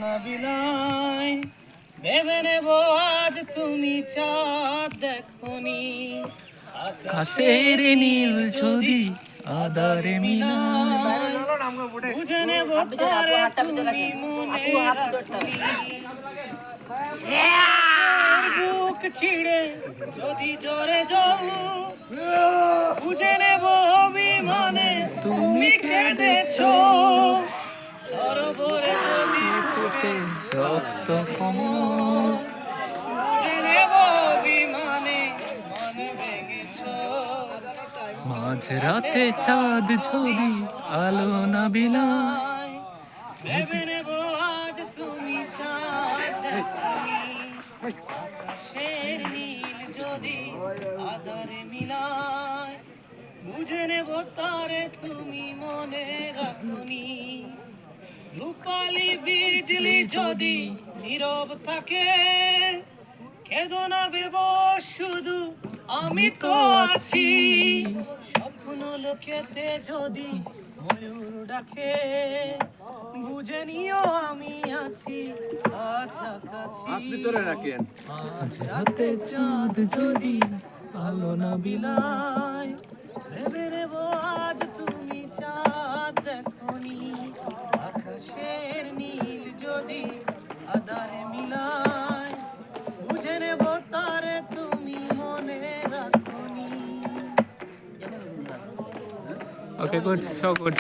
না বিলাই ভেবে নেব আজ তুমি চাঁদ দেখনি আকাশের নীল যদি আধারে মিলায়, বুঝে নেব তারে তুমি মনে রাখনি বুক ছিঁড়ে যদি জোরে যাও বুঝে নেব অভিমানে তুমি কেঁদেছো সরোবরে যদি ফুটে রক্ত কমল, বুঝে নেব অভিমানে মন ভেঙেছো মাঝরাতে চাঁদ যদি আলো না বিলায়, ভেবে নেব আজ তুমি চাঁদ দেখনি আকাশের নীল যদি আধারে মিলায় বুঝে নেব তারে তুমি মনে রাখনি রূপালি বিজলি যদি নীরব থাকে কেঁদো না ভেব শুধু আমি তো আছি স্বপ্ন লোকেতে যদি ময়ূর ডাকে বুঝে নিও আমি আছি কাছাকাছি মাঝরাতে চাঁদ যদি আলো না বিলায়, ভেবে নেব আজ তুমি চাঁদ দেখনি আকাশের নীল যদি আধারে মিলায় বুঝে নেব তারে তুমি মনে রাখনি okay, good, so good.